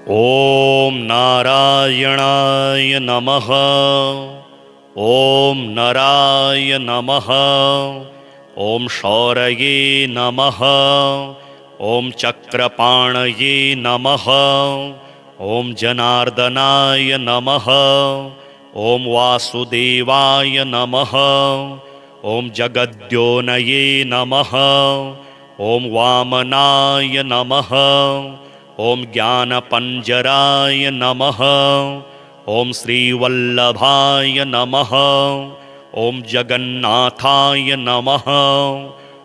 ಓಂ ನಾರಾಯಣಾಯ ನಮಃ. ಓಂ ನರಾಯ ನಮಃ. ಓಂ ಶೌರಯೇ ನಮಃ. ಓಂ ಚಕ್ರಪಾಣಯೇ ನಮಃ. ಓಂ ಜನಾರ್ದನಾಯ ನಮಃ. ಓಂ ವಾಸುದೇವಾಯ ನಮಃ. ಓಂ ಜಗದ್ಯೋನಯೇ ನಮಃ. ಓಂ ವಾಮನಾಯ ನಮಃ. ಓಂ ಜ್ಞಾನಪಂಜರಾಯ ನಮಃ. ಓಂ ಶ್ರೀವಲ್ಲಭಾಯ ನಮಃ. ಓಂ ಜಗನ್ನಾಥಾಯ ನಮಃ.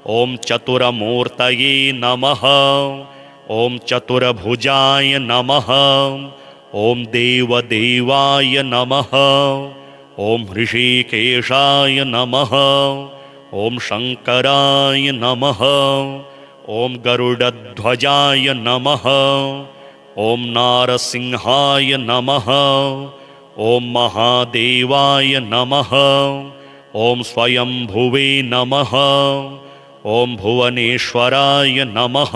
ಓಂ ಚತುರಮೂರ್ತಯೇ ನಮಃ. ಓಂ ಚತುರ್ಭುಜಾಯ ನಮಃ. ಓಂ ದೇವದೇವಾಯ ನಮಃ. ಓಂ ಹೃಷಿಕೇಶಾಯ ನಮಃ. ಓಂ ಶಂಕರಾಯ ನಮಃ. ಓಂ ಗರುಡಧ್ವಜಾಯ ನಮಃ. ಓಂ ನಾರಸಿಂಹಾಯ ನಮಃ. ಓಂ ಮಹಾದೇವಾಯ ನಮಃ. ಓಂ ಸ್ವಯಂಭುವೇ ನಮಃ. ಓಂ ಭುವನೇಶ್ವರಾಯ ನಮಃ.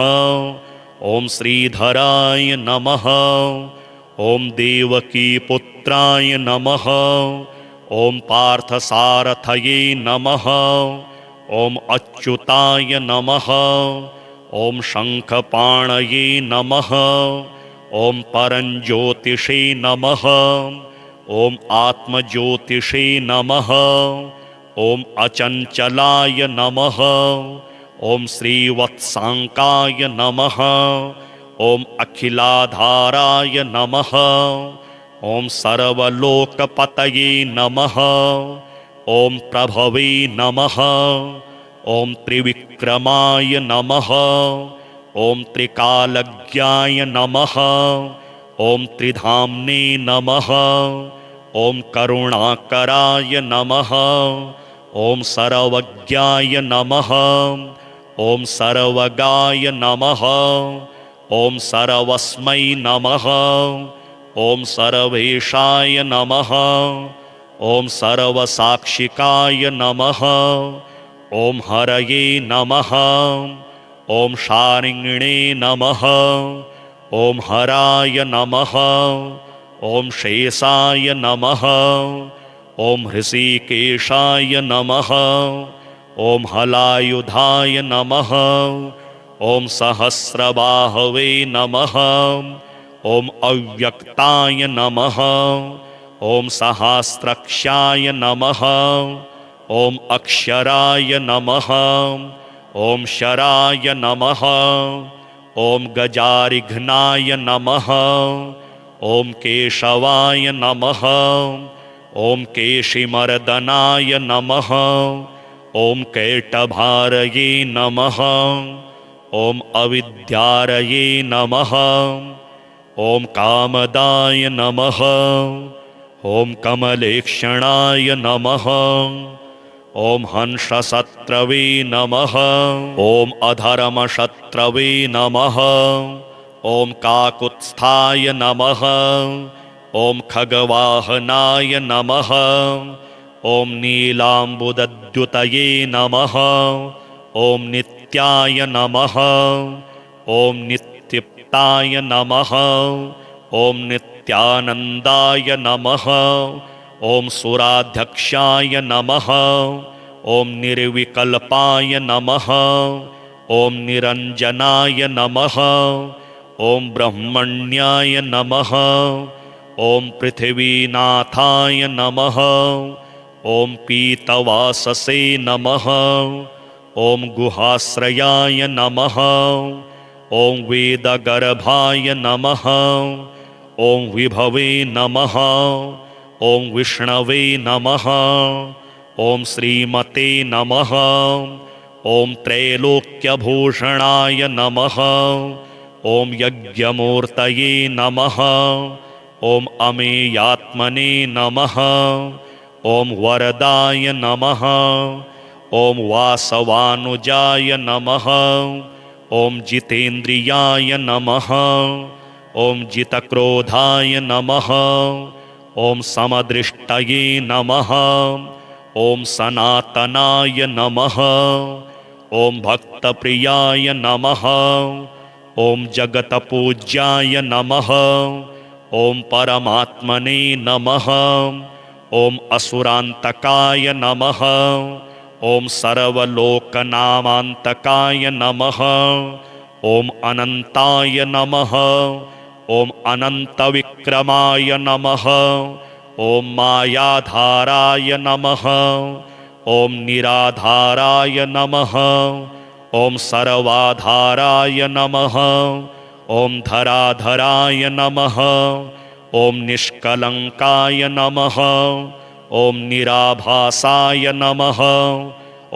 ಓಂ ಶ್ರೀಧರಾಯ ನಮಃ. ಓಂ ದೇವಕೀಪುತ್ರಾಯ ನಮಃ. ಓಂ ಪಾರ್ಥಸಾರಥಯೇ ನಮಃ. ಓಂ ಅಚ್ಯುತಾಯ ನಮಃ. ಓಂ ಶಂಖಪಾಣಯೇ ನಮಃ. ಓಂ ಪರಂಜ್ಯೋತಿಷೇ ನಮಃ. ಓಂ ಆತ್ಮಜ್ಯೋತಿಷೇ ನಮಃ. ಓಂ ಅಚಂಚಲಾಯ ನಮಃ. ಓಂ ಶ್ರೀವತ್ಸಾಂಕಾಯ ನಮಃ. ಓಂ ಅಖಿಲಾಧಾರಾಯ ನಮಃ. ಓಂ ಸರ್ವಲೋಕಪತಯೇ ನಮಃ. ಓಂ ಪ್ರಭವೇ ನಮಃ. ಓಂ ತ್ರಿವಿಕ್ರಮಾಯ ನಮಃ. ಓಂ ತ್ರಿಕಾಲಜ್ಞಾಯ ನಮಃ. ಓಂ ತ್ರಿಧಾಮ್ನೇ ನಮಃ. ಓಂ ಕರುಣಾಕರಾಯ ನಮಃ. ಓಂ ಸರ್ವಜ್ಞಾಯ ನಮಃ. ಓಂ ಸರ್ವಗಾಯ ನಮಃ. ಓಂ ಸರ್ವಸ್ಮೈ ನಮಃ. ಓಂ ಸರ್ವೇಶಾಯ ನಮಃ. ಓಂ ಸರ್ವಸಾಕ್ಷಿಕಾಯ ನಮಃ. ಓಂ ಹರಯೇ ನಮಃ. ಓಂ ಶಾರಿಣಿಣೇ ನಮಃ. ಓಂ ಹರಾಯ ನಮಃ. ಓಂ ಶೇಷಾಯ ನಮಃ. ಓಂ ಹೃಷಿಕೇಶಾಯ ನಮಃ. ಓಂ ಹಲಾಯುಧಾಯ ನಮಃ. ಓಂ ಸಹಸ್ರಬಾಹವೇ ನಮಃ. ಓಂ ಅವ್ಯಕ್ತಾಯ ನಮಃ. ಓಂ ಸಹಸ್ರಕ್ಷಾಯ ನಮಃ. ಓಂ ಅಕ್ಷರಾಯ ನಮಃ. ಓಂ ಶರಾಯ ನಮಃ. ಓಂ ಗಜಾರಿಘ್ನಾಯ ನಮಃ. ಓಂ ಕೇಶವಾಯ ನಮಃ. ಓಂ ಕೇಶಿಮರ್ದನಾಯ ನಮಃ. ಓಂ ಕೇಟಭಾರಯೇ ನಮಃ. ಓಂ ಅವಿದ್ಯಾರಯೇ ನಮಃ. ಓಂ ಕಾಮದಾಯ ನಮಃ. ಓಂ ಕಮಲೇಕ್ಷಣಾಯ ನಮಃ. ಓಂ ಹಂಸಶತ್ರವೇ ನಮಃ. ಓಂ ಅಧರ್ಮಶತ್ರವೇ ನಮಃ. ಓಂ ಕಾಕುತ್ಸ್ಥಾಯ ನಮಃ. ಓಂ ಖಗವಾಹನಾಯ ನಮಃ. ಓಂ ನೀಲಾಂಬುದದ್ಯುತಯೇ ನಮಃ. ಓಂ ನಿತ್ಯಾಯ ನಮಃ. ಓಂ ನಿತ್ಯಪ್ತಾಯ ನಮಃ. ಓಂ ನಿತ್ಯಾನಂದಾಯ ನಮಃ. ಓಂ ಸುರಾಧ್ಯಕ್ಷಾಯ ನಮಃ. ಓಂ ನಿರ್ವಿಕಲ್ಪಾಯ ನಮಃ. ಓಂ ನಿರಂಜನಾಯ ನಮಃ. ಓಂ ಬ್ರಹ್ಮಣ್ಯಾಯ ನಮಃ. ಓಂ ಪೃಥಿವೀನಾಥಾಯ ನಮಃ. ಓಂ ಪೀತವಾಸಸೇ ನಮಃ. ಓಂ ಗುಹಾಶ್ರಯಾಯ ನಮಃ. ಓಂ ವೇದಗರ್ಭಾಯ ನಮಃ. ಓಂ ವಿಭವೇ ನಮಃ. ಓಂ ವಿಷ್ಣವೇ ನಮಃ. ಓಂ ಶ್ರೀಮತೆ ನಮಃ. ಓಂ ತ್ರೈಲೋಕ್ಯಭೂಷಣಾಯ ನಮಃ. ಓಂ ಯಜ್ಞಮೂರ್ತಯೇ ನಮಃ. ಓಂ ಅಮೇಯಾತ್ಮನೇ ನಮಃ. ಓಂ ವರದಾಯ ನಮಃ. ಓಂ ವಾಸವಾನುಜಾಯ ನಮಃ. ಓಂ ಜಿತೇಂದ್ರಿಯಾಯ ನಮಃ. ಓಂ ಜಿತಕ್ರೋಧಾಯ ನಮಃ. ಓಂ ಸಮದೃಷ್ಟಯೇ ನಮಃ. ಓಂ ಸನಾತನಾಯ ನಮಃ. ಓಂ ಭಕ್ತಪ್ರಿಯಾಯ ನಮಃ. ॐ जगतपूज्याय नमः। ॐ परमात्मने नमः। ॐ असुरान्तकाय नमः। ॐ सर्वलोकनामान्तकाय नमः। ॐ अनन्ताय नमः। ॐ अनन्तविक्रमाय नमः। ॐ मायाधाराय नमः। ॐ निराधाराय नमः। ॐ सर्वाधाराय नमः। ॐ धराधराय नमः। ॐ निष्कलङ्काय नमः। ॐ निराभासाय नमः।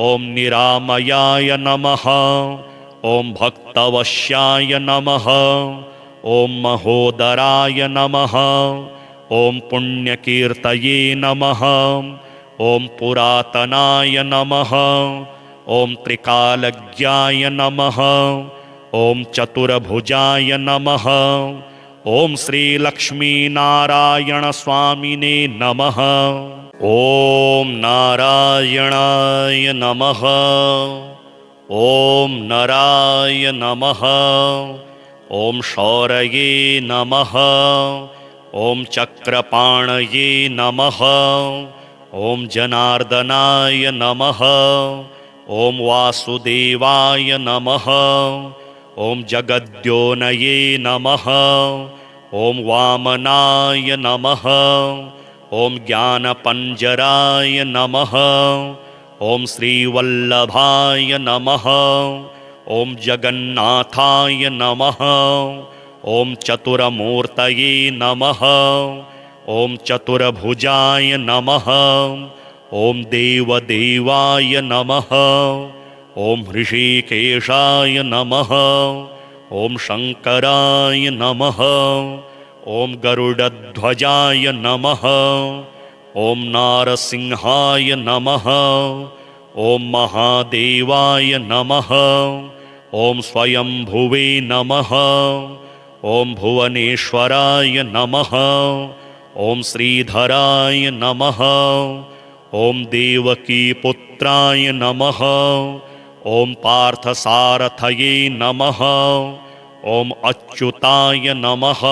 ॐ निरामयाय नमः। ॐ भक्तवश्याय नमः। ॐ महोदराय नमः। ॐ पुण्यकीर्तये नमः। ॐ पुरातनाय नमः। ॐ त्रिकालज्ञाय नमः। ॐ चतुर्भुजाय नमः। ॐ श्रीलक्ष्मीनारायणस्वामिने नमः। ॐ नारायणाय नमः। ॐ नराय नमः। ॐ शौरये नमः। ॐ चक्रपाणये नमः। ॐ जनार्दनाय नमः। ॐ वासुदेवाय नमः। ॐ जगद्योनये नमः। ॐ वामनाय नमः। ॐ ज्ञानपञ्जराय नमः। ॐ श्रीवल्लभाय नमः। ॐ जगन्नाथाय नमः। ॐ चतुरमूर्तये नमः। ॐ चतुर्भुजाय नमः। ॐ देवदेवाय नमः। ॐ ऋषिकेशाय नमः। ॐ शङ्कराय नमः। ॐ गरुडध्वजाय नमः। ॐ नारसिंहाय नमः। ॐ महादेवाय नमः। ॐ स्वयंभुवे नमः। ॐ भुवनेश्वराय नमः। ॐ श्रीधराय नमः। ॐ देवकीपुत्राय नमः। ॐ पार्थसारथये नमः। ॐ अच्युताय नमः।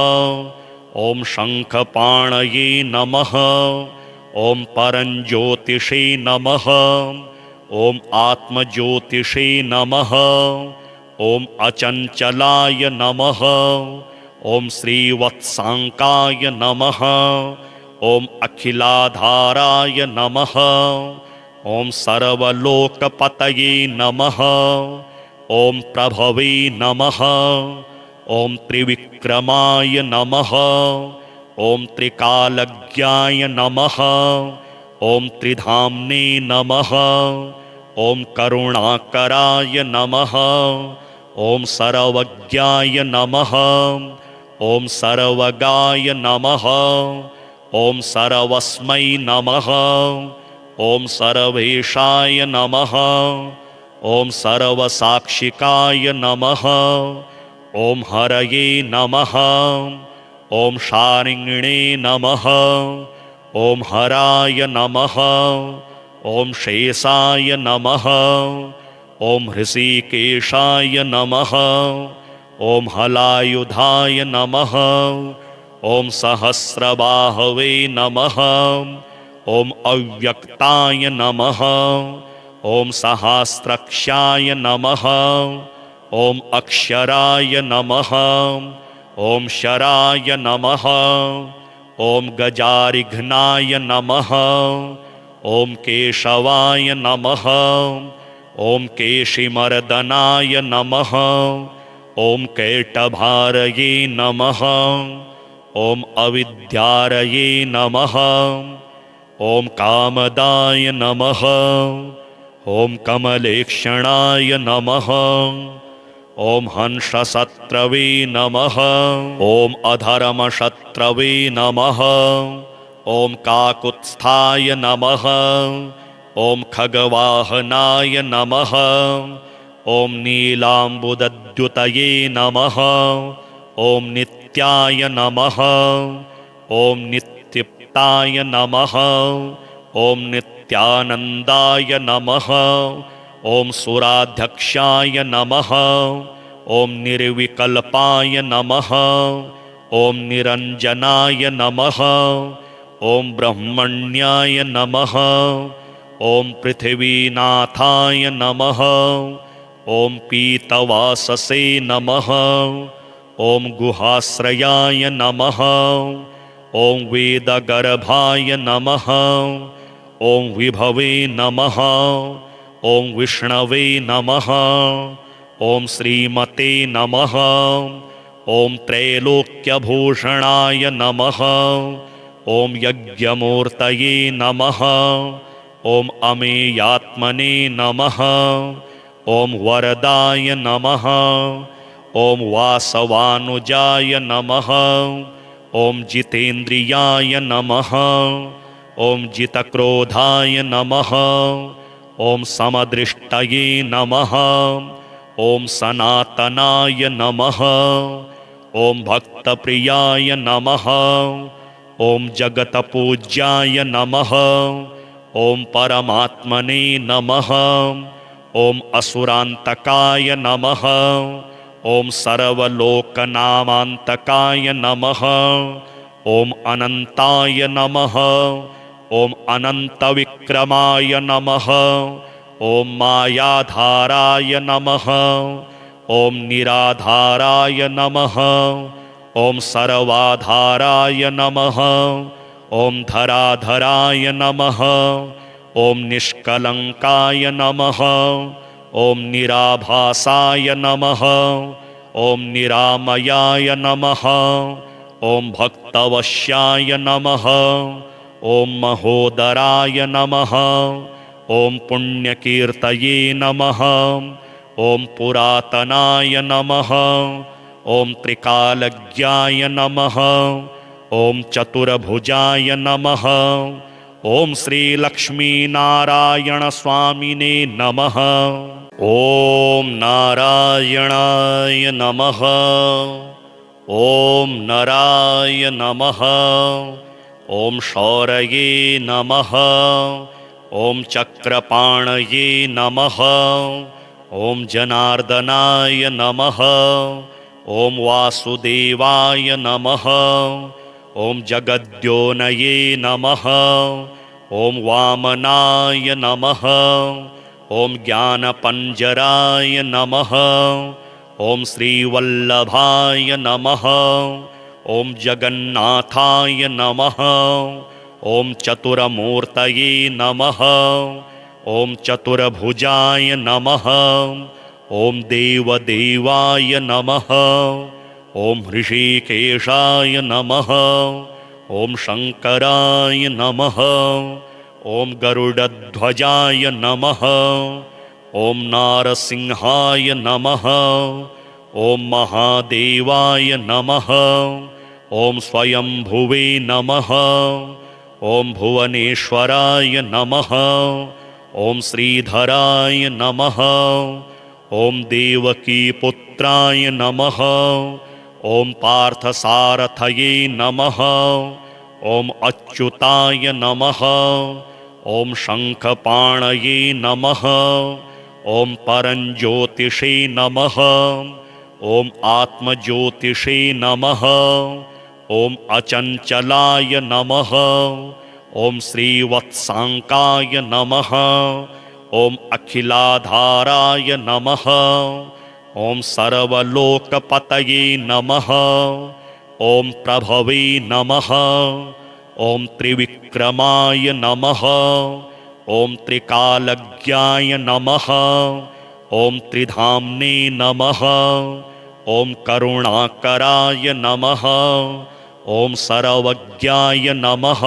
ॐ शङ्खपाणये नमः। ॐ परञ्ज्योतिषे नमः। ॐ आत्मज्योतिषे नमः। ॐ अचञ्चलाय नमः। ॐ श्रीवत्साङ्काय नमः। ॐ अखिलाधाराय नमः। ॐ सर्वलोकपतये नमः। ॐ प्रभवे नमः। ॐ त्रिविक्रमाय नमः। ॐ त्रिकालज्ञाय नमः। ॐ त्रिधाम्ने नमः। ॐ करुणाकराय नमः। ॐ सर्वज्ञाय नमः। ॐ सर्वगाय नमः। ॐ सर्वस्मै नमः। ॐ सर्वेशाय नमः। ॐ सर्वसाक्षिकाय नमः। ॐ हरये नमः। ॐ शारिङ्गिणे नमः। ॐ हराय नमः। ॐ शेषाय नमः। ॐ हृषीकेशाय नमः। ॐ हलायुधाय नमः। ॐ सहस्रबाहवे नमः। ॐ अव्यक्ताय नमः। ॐ सहस्रक्षाय नमः। ॐ अक्षराय नमः। ॐ शराय नमः। ॐ गजारिघ्नाय नमः। ॐ केशवाय नमः। ॐ केशिमर्दनाय नमः। ॐ कैटभारये नमः। ॐ अविद्यारये नमः। ॐ कामदाय नमः। ॐ कमलेक्षणाय नमः। ॐ हंसशत्रवे नमः। ॐ अधर्मशत्रवे नमः। ॐ काकुत्स्थाय नमः। ॐ खगवाहनाय नमः। ॐ नीलाम्बुदद्युतये नमः। ॐ नित्याय नमः। ॐ नित्युक्ताय नमः। ॐ नित्यानन्दाय नमः। ॐ सुराध्यक्षाय नमः। ॐ निर्विकल्पाय नमः ॐ निरञ्जनाय नमः ॐ ब्रह्मण्याय नमः ॐ पृथिवीनाथाय नमः ॐ पीतवाससे नमः ॐ गुहाश्रयाय नमः ॐ वेदगर्भाय नमः ॐ विभवे नमः ॐ विष्णवे नमः ॐ श्रीमते नमः ॐ त्रैलोक्यभूषणाय नमः ॐ यज्ञमूर्तये नमः ॐ अमेयात्मने नमः ॐ वरदाय नमः ॐ वासवानुजाय नमः ॐ जितेन्द्रियाय नमः ॐ जितक्रोधाय नमः ॐ समदृष्टये नमः ॐ सनातनाय नमः ॐ भक्तप्रियाय नमः ॐ जगतपूज्याय नमः ॐ परमात्मने नमः ॐ असुरान्तकाय नमः ॐ सर्वलोकनामान्तकाय नमः ॐ अनन्ताय नमः ॐ अनन्तविक्रमाय नमः ॐ मायाधाराय नमः ॐ निराधाराय नमः ॐ सर्वाधाराय नमः ॐ धराधराय नमः ॐ निष्कलङ्काय नमः ॐ निराभासाय नमः ॐ निरामयाय नमः ॐ भक्तवश्याय नमः ॐ महोदराय नमः ॐ पुण्यकीर्तये नमः ॐ पुरातनाय नमः ॐ त्रिकालज्ञाय नमः ॐ चतुर्भुजाय नमः ॐ श्रीलक्ष्मीनारायणस्वामिने नमः ॐ नारायणाय नमः ॐ नराय नमः ॐ शौरये नमः ॐ चक्रपाणये नमः ॐ जनार्दनाय नमः ॐ वासुदेवाय नमः ॐ जगद्योनये नमः ॐ वामनाय नमः ॐ ज्ञानपञ्जराय नमः ॐ श्रीवल्लभाय नमः ॐ जगन्नाथाय नमः ॐ चतुरमूर्तये नमः ॐ चतुर्भुजाय नमः ॐ देवदेवाय नमः ॐ ऋषिकेशाय नमः ॐ शङ्कराय नमः ॐ गरुडध्वजाय नमः ॐ नारसिंहाय नमः ॐ महादेवाय नमः ॐ स्वयंभुवे नमः ॐ भुवनेश्वराय नमः ॐ श्रीधराय नमः ॐ देवकीपुत्राय नमः ॐ पार्थसारथये नमः ॐ अच्युताय नमः ॐ शङ्खपाणये नमः ॐ परञ्ज्योतिषे नमः ॐ आत्मज्योतिषे नमः ॐ अचञ्चलाय नमः ॐ श्रीवत्साङ्काय नमः ॐ अखिलाधाराय नमः ॐ सर्वलोकपतये नमः ॐ प्रभवे नमः ॐ त्रिविक्रमाय नमः ॐ त्रिकालज्ञाय नमः ॐ त्रिधाम्ने नमः ॐ करुणाकराय नमः ॐ सर्वज्ञाय नमः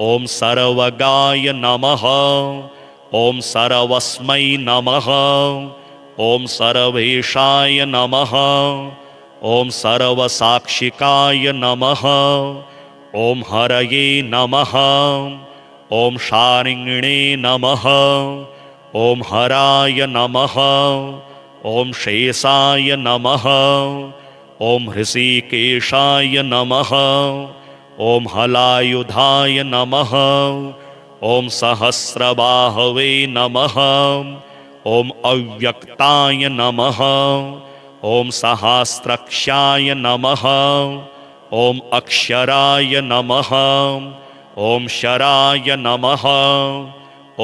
ॐ सर्वगाय नमः ॐ सर्वस्मै नमः ॐ सर्वेशाय नमः ॐ सर्वसाक्षिकाय नमः ॐ हरये नमः ॐ शारिङ्गिणे नमः ॐ हराय नमः ॐ शेषाय नमः ॐ हृषीकेशाय नमः ॐ हलायुधाय नमः ॐ सहस्रबाहवे नमः ॐ अव्यक्ताय नमः ॐ सहस्रक्षाय नमः। ॐ अक्षराय नमः। ॐ शराय नमः।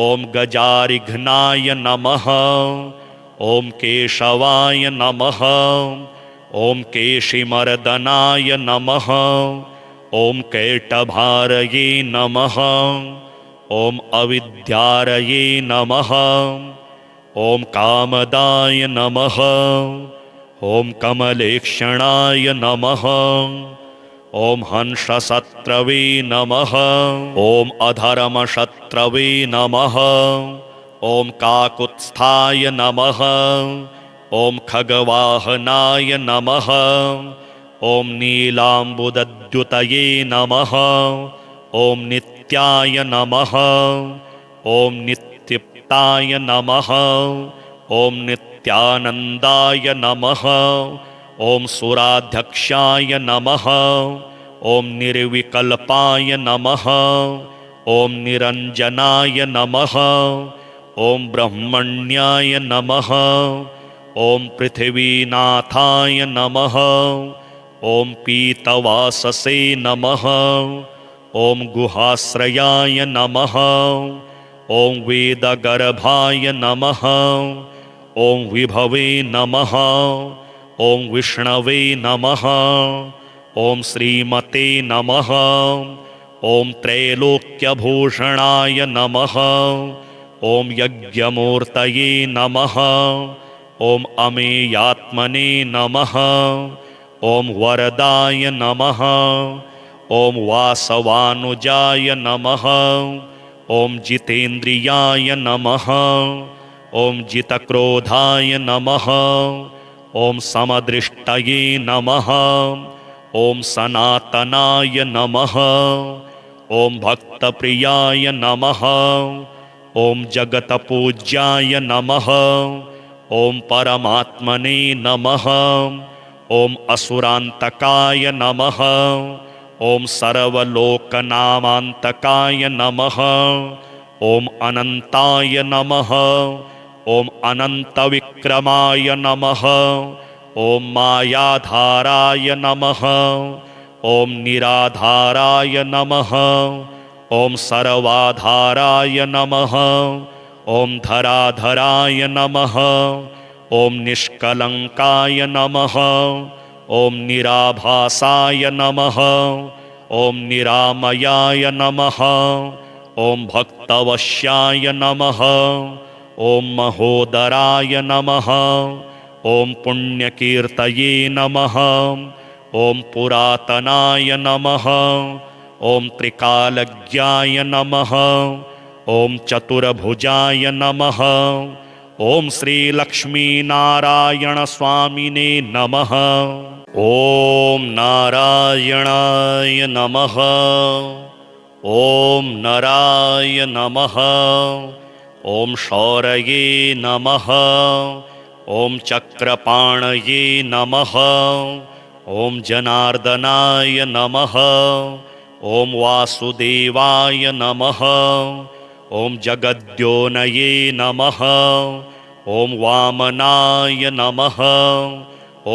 ॐ गजारिघ्नाय नमः। ॐ केशवाय नमः। ॐ केशिमर्दनाय नमः। ॐ कैटभारये नमः। ॐ अविद्यारये नमः। ॐ कामदाय नमः। ॐ कमलेक्षणाय नमः। ॐ हंसशत्रवे नमः। ॐ अधर्मशत्रवे नमः। ॐ काकुत्स्थाय नमः। ॐ खगवाहनाय नमः। ॐ नीलाम्बुदद्युतये नमः। ॐ नित्याय नमः। ॐ नित्युक्ताय नमः। ॐ नित्यानन्दाय नमः। ॐ सुराध्यक्षाय नमः। ॐ निर्विकल्पाय नमः। ॐ निरञ्जनाय नमः। ॐ ब्रह्मण्याय नमः। ॐ पृथिवीनाथाय नमः। ॐ पीतवाससे नमः। ॐ गुहाश्रयाय नमः। ॐ वेदगर्भाय नमः। ॐ विभवे नमः। ॐ विष्णवे नमः। ॐ श्रीमते नमः। ॐ त्रैलोक्यभूषणाय नमः। ॐ यज्ञमूर्तये नमः। ॐ अमेयात्मने नमः। ॐ वरदाय नमः। ॐ वासवानुजाय नमः। ॐ जितेन्द्रियाय नमः। ॐ जितक्रोधाय नमः। ॐ समदृष्टये नमः। ॐ सनातनाय नमः। ॐ भक्तप्रियाय नमः। ॐ जगतपूज्याय नमः। ॐ परमात्मने नमः। ॐ असुरान्तकाय नमः। ॐ सर्वलोकनामान्तकाय नमः। ॐ अनन्ताय नमः। ॐ अनन्तविक्रमाय नमः। ॐ मायाधाराय नमः। ॐ निराधाराय नमः। ॐ सर्वाधाराय नमः। ॐ धराधराय नमः। ॐ निष्कलङ्काय नमः। ॐ निराभासाय नमः। ॐ निरामयाय नमः। ॐ भक्तवश्याय नमः। ॐ महोदराय नमः। ॐ पुण्यकीर्तये नमः। ॐ पुरातनाय नमः। ॐ त्रिकालज्ञाय नमः। ॐ चतुर्भुजाय नमः। ॐ श्रीलक्ष्मीनारायणस्वामिने नमः। ॐ नारायणाय नमः। ॐ नराय नमः। ॐ शौरये नमः। ॐ चक्रपाणये नमः। ॐ जनार्दनाय नमः। ॐ वासुदेवाय नमः। ॐ जगद्योनये नमः। ॐ वामनाय नमः।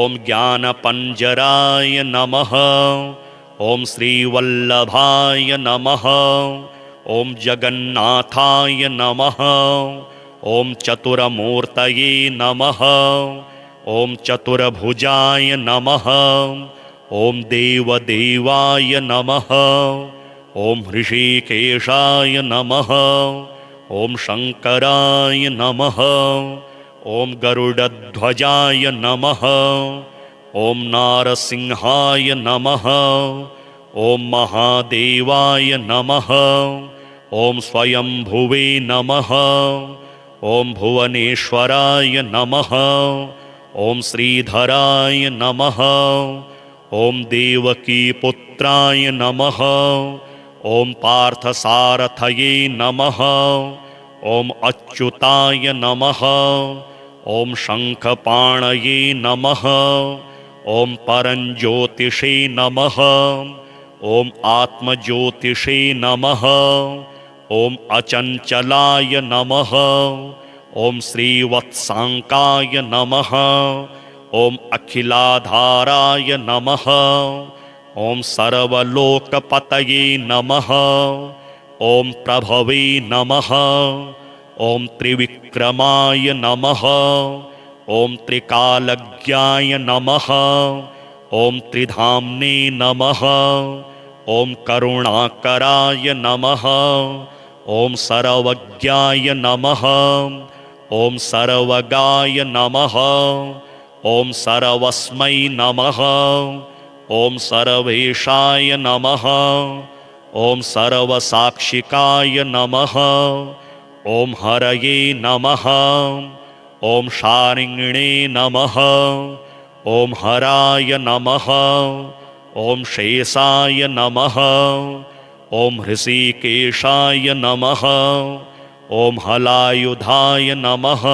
ॐ ज्ञानपञ्जराय नमः। ॐ श्रीवल्लभाय नमः। ॐ जगन्नाथाय नमः। ॐ चतुरमूर्तये नमः। ॐ चतुर्भुजाय नमः। ॐ देवदेवाय नमः। ॐ ऋषिकेशाय नमः। ॐ शङ्कराय नमः। ॐ गरुडध्वजाय नमः। ॐ नारसिंहाय नमः। ॐ महादेवाय नमः। ॐ स्वयंभुवे नमः। ॐ भुवनेश्वराय नमः। ॐ श्रीधराय नमः। ॐ देवकीपुत्राय नमः। ॐ पार्थसारथये नमः। ॐ अच्युताय नमः। ॐ शङ्खपाणये नमः। ॐ परञ्ज्योतिषे नमः। ॐ आत्मज्योतिषे नमः। ॐ अचञ्चलाय नमः। ॐ श्रीवत्साङ्काय नमः। ॐ अखिलाधाराय नमः। ॐ सर्वलोकपतये नमः। ॐ प्रभवे नमः। ॐ त्रिविक्रमाय नमः। ॐ त्रिकालज्ञाय नमः। ॐ त्रिधाम्ने नमः। ॐ करुणाकराय नमः। ॐ सर्वज्ञाय नमः। ॐ सर्वगाय नमः। ॐ सर्वस्मै नमः। ॐ सर्वेशाय नमः। ॐ सर्वसाक्षिकाय नमः। ॐ हरये नमः। ॐ शारिङ्गिणे नमः। ॐ हराय नमः। ॐ शेषाय नमः। ॐ हृषीकेशाय नमः। ॐ हलायुधाय नमः।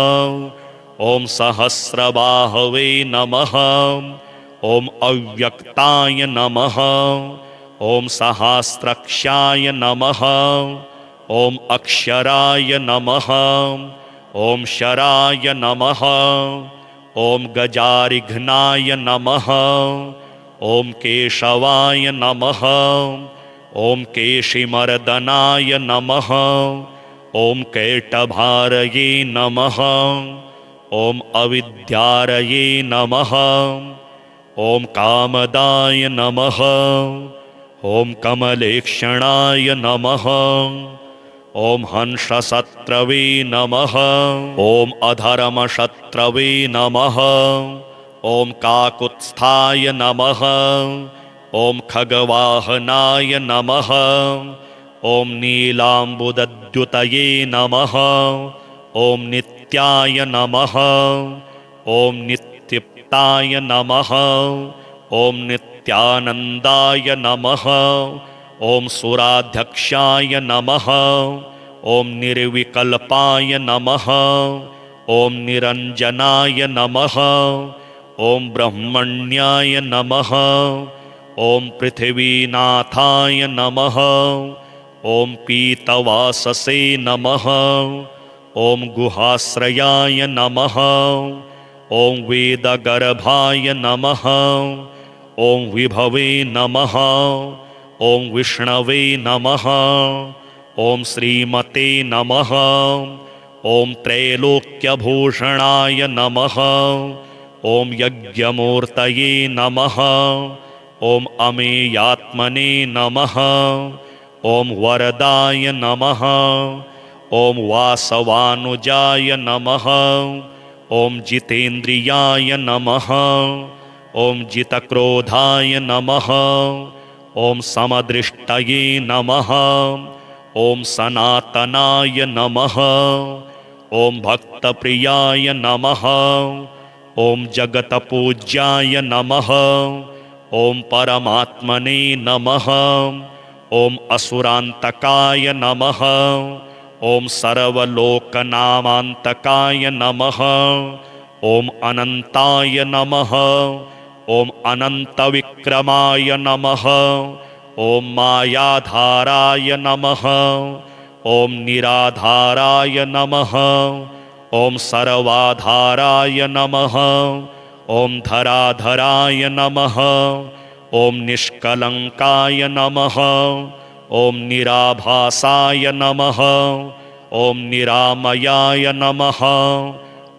ॐ सहस्रबाहवे नमः। ॐ अव्यक्ताय नमः। ॐ सहस्रक्षाय नमः। ॐ अक्षराय नमः। ॐ शराय नमः। ॐ गजारिघ्नाय नमः। ॐ केशवाय नमः। ॐ केशिमर्दनाय नमः। ॐ कैटभारये नमः। ॐ अविद्यारये नमः। ॐ कामदाय नमः। ॐ कमलेक्षणाय नमः। ॐ हंसशत्रवे नमः। ॐ अधर्मशत्रवे नमः। ॐ काकुत्स्थाय नमः। ॐ खगवाहनाय नमः। ॐ नीलाम्बुदद्युतये नमः। ॐ नित्याय नमः। ॐ नित्युक्ताय नमः। ॐ नित्यानन्दाय नमः। ॐ सुराध्यक्षाय नमः। ॐ निर्विकल्पाय नमः। ॐ निरञ्जनाय नमः। ॐ ब्रह्मण्याय नमः। ॐ पृथिवीनाथाय नमः। ॐ पीतवाससे नमः। ॐ गुहाश्रयाय नमः। ॐ वेदगर्भाय नमः। ॐ विभवे नमः। ॐ विष्णवे नमः। ॐ श्रीमते नमः। ॐ त्रैलोक्यभूषणाय नमः। ॐ यज्ञमूर्तये नमः। ॐ अमेयात्मने नमः। ॐ वरदाय नमः। ॐ वासवानुजाय नमः। ॐ जितेन्द्रियाय नमः। ॐ जितक्रोधाय नमः। ॐ समदृष्टये नमः। ॐ सनातनाय नमः। ॐ भक्तप्रियाय नमः। ॐ जगतपूज्याय नमः। ॐ परमात्मने नमः। ॐ असुरान्तकाय नमः। ॐ सर्वलोकनामान्तकाय नमः। ॐ अनन्ताय नमः। ॐ अनन्तविक्रमाय नमः। ॐ मायाधाराय नमः। ॐ निराधाराय नमः। ॐ सर्वाधाराय नमः। ॐ धराधराय नमः। ॐ निष्कलङ्काय नमः। ॐ निराभासाय नमः। ॐ निरामयाय नमः।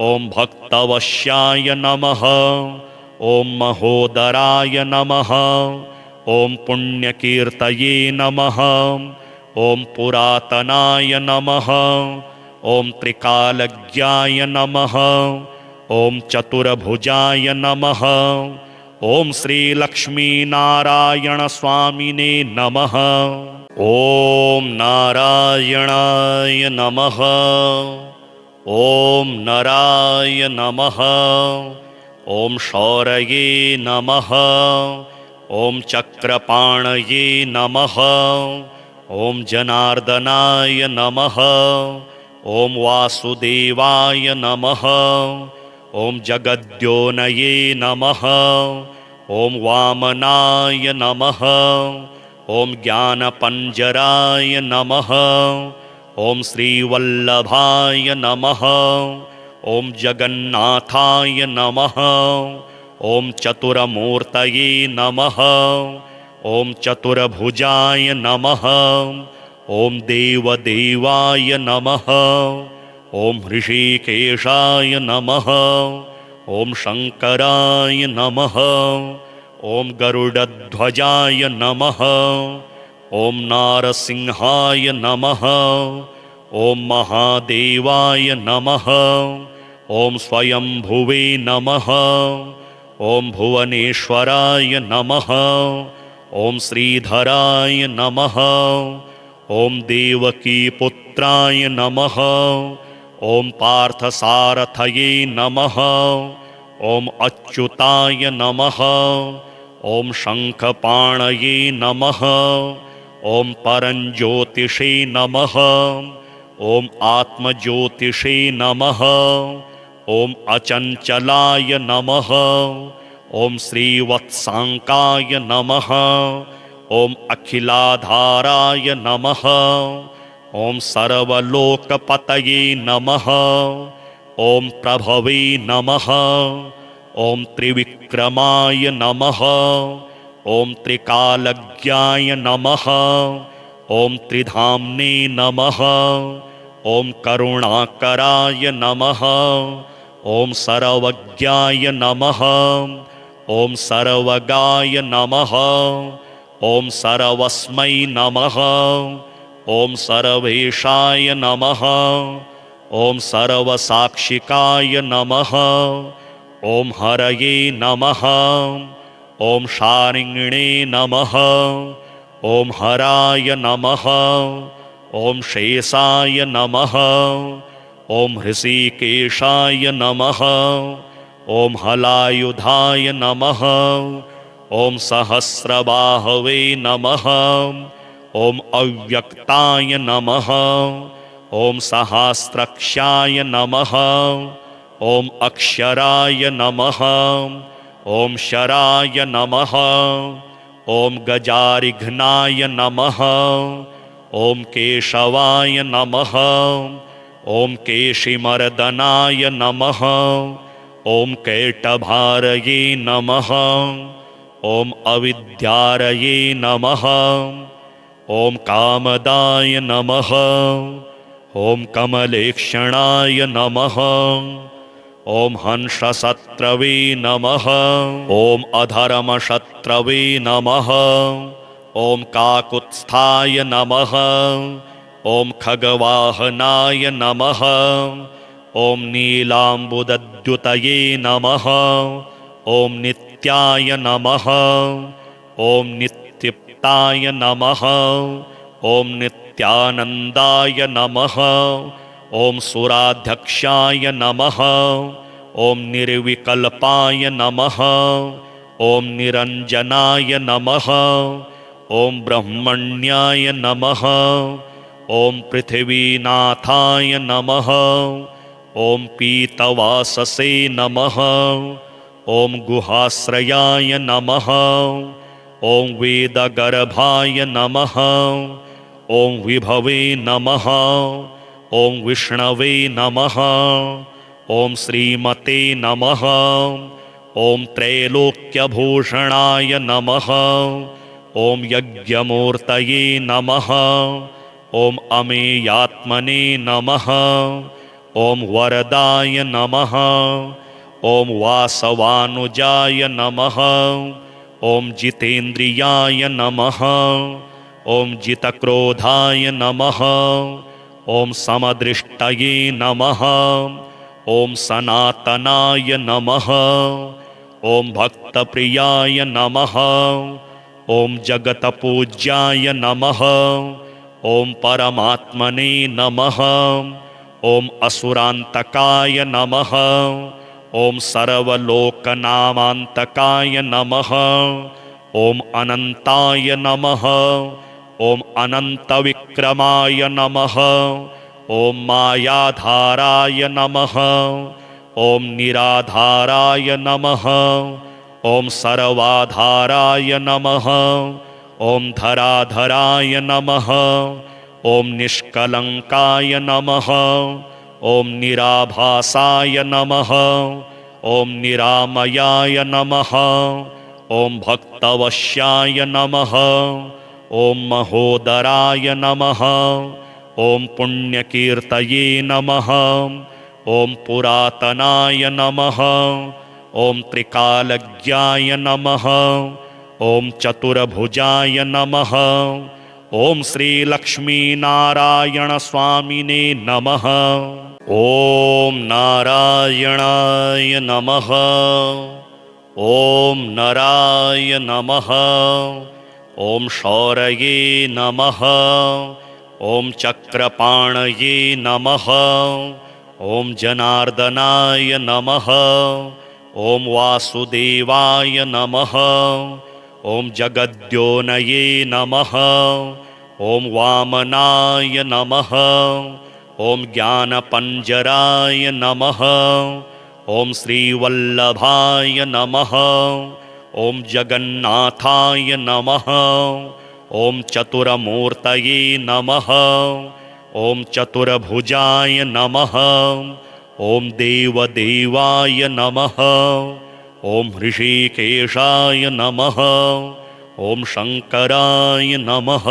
ॐ भक्तवश्याय नमः। ॐ महोदराय नमः। ॐ पुण्यकीर्तये नमः। ॐ पुरातनाय नमः। ॐ त्रिकालज्ञाय नमः। ॐ चतुर्भुजाय नमः। ॐ श्रीलक्ष्मीनारायण स्वामिने नमः। ॐ नारायणाय नमः। ॐ नराय नमः। ॐ शौरये नमः। ॐ चक्रपाणये नमः। ॐ जनार्दनाय नमः। ॐ वासुदेवाय नमः। ॐ जगद्योनये नमः। ॐ वामनाय नमः। ॐ ज्ञानपञ्जराय नमः। ॐ श्रीवल्लभाय नमः। ॐ जगन्नाथाय नमः। ॐ चतुरमूर्तये नमः। ॐ चतुर्भुजाय नमः। ॐ देवदेवाय नमः। ॐ ऋषिकेशाय नमः। ॐ शङ्कराय नमः। ॐ गरुडध्वजाय नमः। ॐ नारसिंहाय नमः। ॐ महादेवाय नमः। ॐ स्वयंभुवे नमः। ॐ भुवनेश्वराय नमः। ॐ श्रीधराय नमः। ॐ देवकीपुत्राय नमः। ॐ पार्थसारथये नमः। ॐ अच्युताय नमः। ॐ शङ्खपाणये नमः। ॐ परञ्ज्योतिषे नमः। ॐ आत्मज्योतिषे नमः। ॐ अचञ्चलाय नमः। ॐ श्रीवत्साङ्काय नमः। ॐ अखिलाधाराय नमः। ॐ सर्वलोकपतये नमः। ॐ प्रभवे नमः। ॐ त्रिविक्रमाय नमः। ॐ त्रिकालज्ञाय नमः। ॐ त्रिधाम्ने नमः। ॐ करुणाकराय नमः। ॐ सर्वज्ञाय नमः। ॐ सर्वगाय नमः। ॐ सर्वस्मै नमः। ॐ सर्वेशाय नमः। ॐ सर्वसाक्षिकाय नमः। ॐ हरये नमः। ॐ शारिङ्गिणे नमः। ॐ हराय नमः। ॐ शेषाय नमः। ॐ हृषीकेशाय नमः। ॐ हलायुधाय नमः। ॐ सहस्रबाहवे नमः। ॐ अव्यक्ताय नमः। ॐ सहस्रक्षाय नमः। ॐ अक्षराय नमः। ॐ शराय नमः। ॐ गजारिघ्नाय नमः। ॐ केशवाय नमः। ॐ केशिमर्दनाय नमः। ॐ कैटभारये नमः। ॐ अविद्यारये नमः। ॐ कामदाय नमः। ॐ कमलेक्षणाय नमः। ॐ हंसशत्रवे नमः। ॐ अधर्मशत्रवे नमः। ॐ काकुत्स्थाय नमः। ॐ खगवाहनाय नमः। ॐ नीलाम्बुदद्युतये नमः। ॐ नित्याय नमः। ॐ नित्युक्ताय नमः। ॐ नित्यानन्दाय नमः। ॐ सुराध्यक्षाय नमः। ॐ निर्विकल्पाय नमः। ॐ निरञ्जनाय नमः। ॐ ब्रह्मण्याय नमः। ॐ पृथिवीनाथाय नमः। ॐ पीतवाससे नमः। ॐ गुहाश्रयाय नमः। ॐ वेदगर्भाय नमः। ॐ विभवे नमः। ॐ विष्णवे नमः। ॐ श्रीमते नमः। ॐ त्रैलोक्यभूषणाय नमः। ॐ यज्ञमूर्तये नमः। ॐ अमेयात्मने नमः। ॐ वरदाय नमः। ॐ वासवानुजाय नमः। ॐ जितेन्द्रियाय नमः। ॐ जितक्रोधाय नमः। ॐ समदृष्टये नमः। ॐ सनातनाय नमः। ॐ भक्तप्रियाय नमः। ॐ जगतपूज्याय नमः। ॐ परमात्मने नमः। ॐ असुरान्तकाय नमः। ॐ सर्वलोकनामान्तकाय नमः। ॐ अनन्ताय नमः। ॐ अनन्तविक्रमाय नमः। ॐ मायाधाराय नमः। ॐ निराधाराय नमः। ॐ सर्वाधाराय नमः। ॐ धराधराय नमः। ॐ निष्कलङ्काय नमः। ॐ निराभासाय नमः। ॐ निरामयाय नमः। ॐ भक्तवश्याय नमः। ॐ महोदराय नमः। ॐ पुण्यकीर्तये नमः। ॐ पुरातनाय नमः। ॐ त्रिकालज्ञाय नमः। ॐ चतुर्भुजाय नमः। ॐ श्रीलक्ष्मीनारायण स्वामिने नमः। ॐ नारायणाय नमः। ॐ नराय नमः। ॐ शौरये नमः। ॐ चक्रपाणये नमः। ॐ जनार्दनाय नमः। ॐ वासुदेवाय नमः। ॐ जगद्योनये नमः। ॐ वामनाय नमः। ॐ ज्ञानपञ्जराय नमः। ॐ श्रीवल्लभाय नमः। ॐ जगन्नाथाय नमः। ॐ चतुरमूर्तये नमः। ॐ चतुर्भुजाय नमः। ॐ देवदेवाय नमः। ॐ ऋषिकेशाय नमः। ॐ शङ्कराय नमः।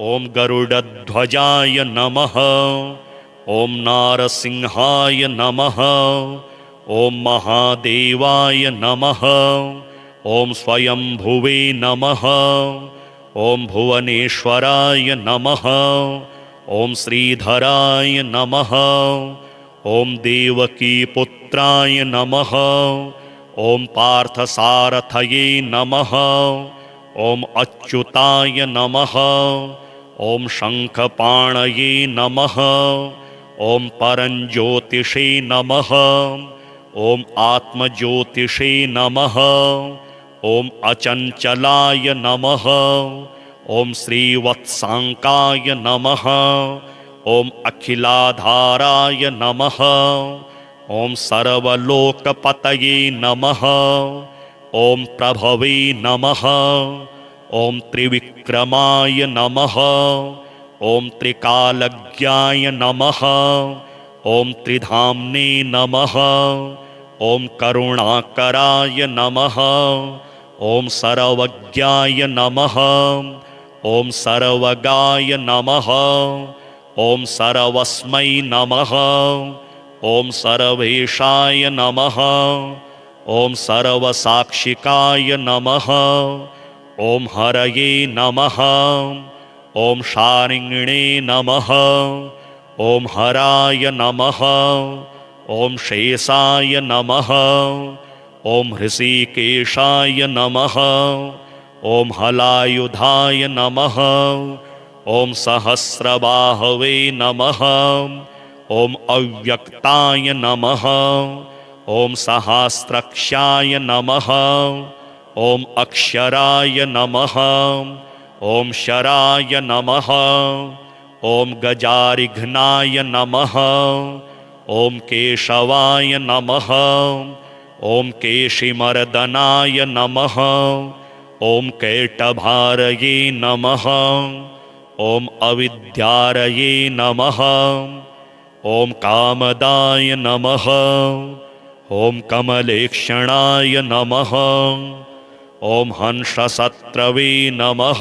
ॐ गरुडध्वजाय नमः। ॐ नारसिंहाय नमः। ॐ महादेवाय नमः। ॐ स्वयंभुवे नमः। ॐ भुवनेश्वराय नमः। ॐ श्रीधराय नमः। ॐ देवकीपुत्राय नमः। ॐ पार्थसारथये नमः। ॐ अच्युताय नमः। ॐ शङ्खपाणये नमः। ॐ परञ्ज्योतिषे नमः। ॐ आत्मज्योतिषे नमः। ॐ अचञ्चलाय नमः। ॐ श्रीवत्साङ्काय नमः। ॐ अखिलाधाराय नमः। ॐ सर्वलोकपतये नमः। ॐ प्रभवे नमः। ॐ त्रिविक्रमाय नमः। ॐ त्रिकालज्ञाय नमः। ॐ त्रिधाम्ने नमः। ॐ करुणाकराय नमः। ॐ सर्वज्ञाय नमः। ॐ सर्वगाय नमः। ॐ सर्वस्मै नमः। ॐ सर्वेशाय नमः। ॐ सर्वसाक्षिकाय नमः। ॐ हरये नमः। ॐ शारिङ्गिणे नमः। ॐ हराय नमः। ॐ शेषाय नमः। ॐ हृषीकेशाय नमः। ॐ हलायुधाय नमः। ॐ सहस्रबाहवे नमः। ॐ अव्यक्ताय नमः। ॐ सहस्रक्षाय नमः। ॐ अक्षराय नमः। ॐ शराय नमः। ॐ गजारिघ्नाय नमः। ॐ केशवाय नमः। ॐ केशिमर्दनाय नमः। ॐ कैटभारये नमः। ॐ अविद्यारये नमः। ॐ कामदाय नमः। ॐ कमलेक्षणाय नमः। ॐ हंसशत्रवे नमः।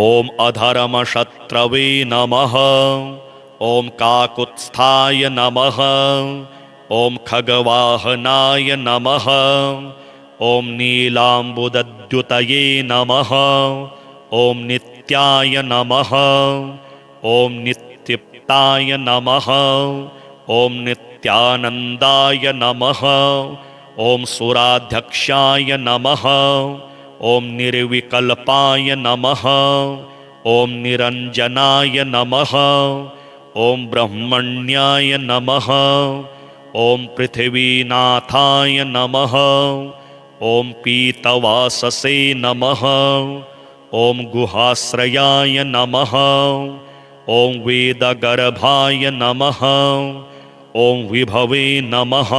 ॐ अधर्मशत्रवे नमः। ॐ काकुत्स्थाय नमः। ॐ खगवाहनाय नमः। ॐ नीलाम्बुदद्युतये नमः। ॐ नित्याय नमः। ॐ नित्युक्ताय नमः। ॐ नित्यानन्दाय नमः। ॐ सुराध्यक्षाय नमः। ॐ निर्विकल्पाय नमः। ॐ निरञ्जनाय नमः। ॐ ब्रह्मण्याय नमः। ॐ पृथिवीनाथाय नमः। ॐ पीतवाससे नमः। ॐ गुहाश्रयाय नमः। ॐ वेदगर्भाय नमः। ॐ विभवे नमः।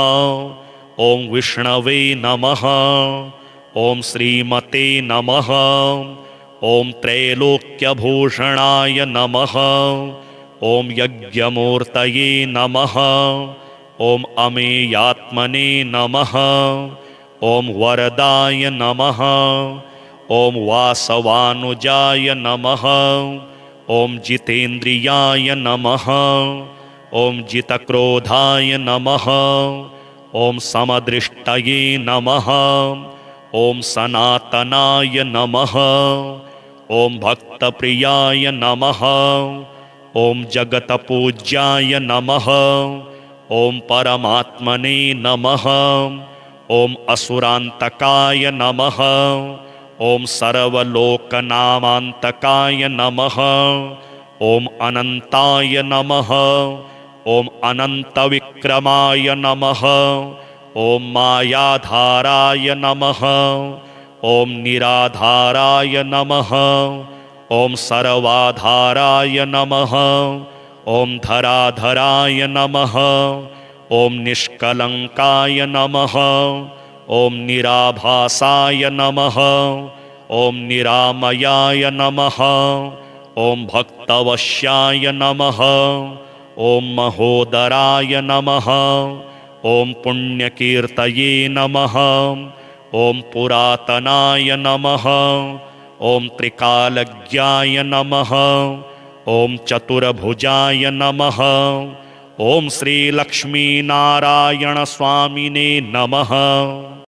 ॐ विष्णवे नमः। ॐ श्रीमते नमः। ॐ त्रैलोक्यभूषणाय नमः। ॐ यज्ञमूर्तये नमः। ॐ अमेयात्मने नमः। ॐ वरदाय नमः। ॐ वासवानुजाय नमः। ॐ जितेन्द्रियाय नमः। ॐ जितक्रोधाय नमः। ॐ समदृष्टये नमः। ॐ सनातनाय नमः। ॐ भक्तप्रियाय नमः। ॐ जगतपूज्याय नमः। ॐ परमात्मने नमः। ॐ असुरान्तकाय नमः। ॐ सर्वलोकनामान्तकाय नमः। ॐ अनन्ताय नमः। ॐ अनन्तविक्रमाय नमः। ॐ मायाधाराय नमः। ॐ निराधाराय नमः। ॐ सर्वाधाराय नमः। ॐ धराधराय नमः। ॐ निष्कलङ्काय नमः। ॐ निराभासाय नमः। ॐ निरामयाय नमः। ॐ भक्तवश्याय नमः। ॐ महोदराय नमः। ॐ पुण्यकीर्तये नमः। ॐ पुरातनाय नमः। ॐ त्रिकालज्ञाय नमः। ॐ चतुर्भुजाय नमः। ॐ श्रीलक्ष्मीनारायणस्वामिने नमः।